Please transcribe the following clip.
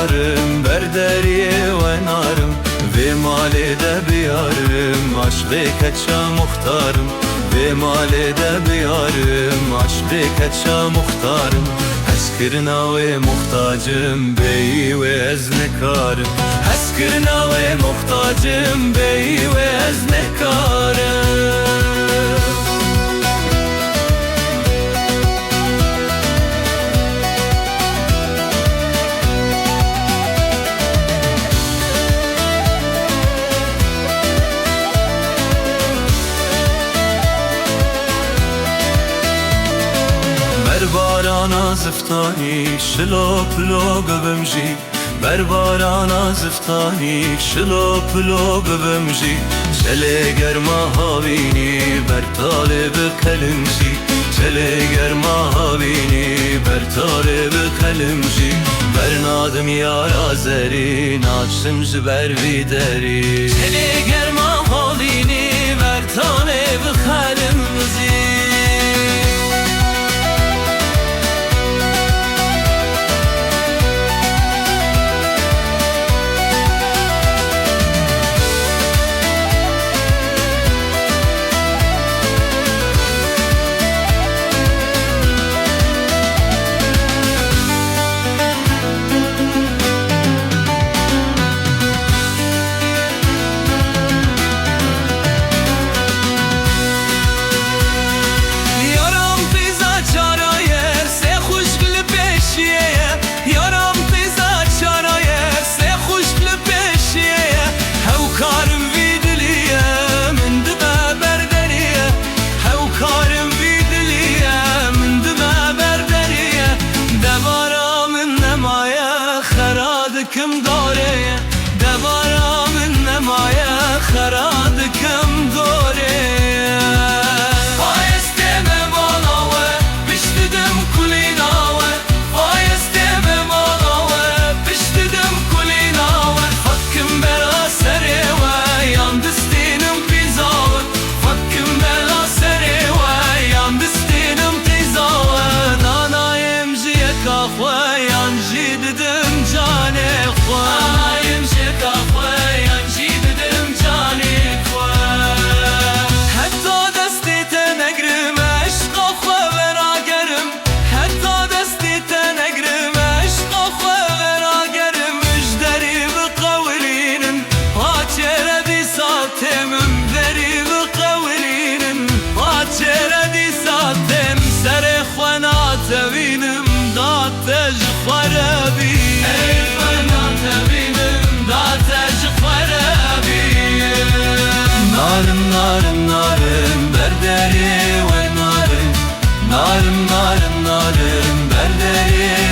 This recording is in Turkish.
narım, berderiye ve narım, ve malede biyarım, aşk-ı keçe muhtarım, ve malede biyarım, aşk-ı keçe muhtarım. Heskirna ve muhtacım, beyi ve eznekarım, heskirna ve muhtacım, beyi ve eznekarım. برباران زفتانی شلو پلو ببمجی، برباران زفتانی شلو پلو ببمجی، چله گرما هاوینی بر طالب کلمجی، چله گرما هاوینی بر طالب کلمجی، برنادم یار آزری ناچم جبر ویدری، چله گرما هاوینی بر طالب کلمجی. Kım dore devara min nemaya kharad kım dore fayeste malawe piştidim kulinawe fayeste malawe piştidim kulinawe fakkım bela serewe yandistinim pizawe fakkım bela serewe yandistinim pizawe nana yemciye kahve yanci dedim cane Ayım şekafı yancı dedim cani kva Hatta destite negrim eşqa kva vera gerim Hatta destite negrim eşqa kva vera gerim Müjderi bi kavlinin Haçere di satemim Veri bi kavlinin Haçere di satem Sere khwana tevinim Da tejfara bi Narım narım narım berderi ve narım Narım narım narım berderi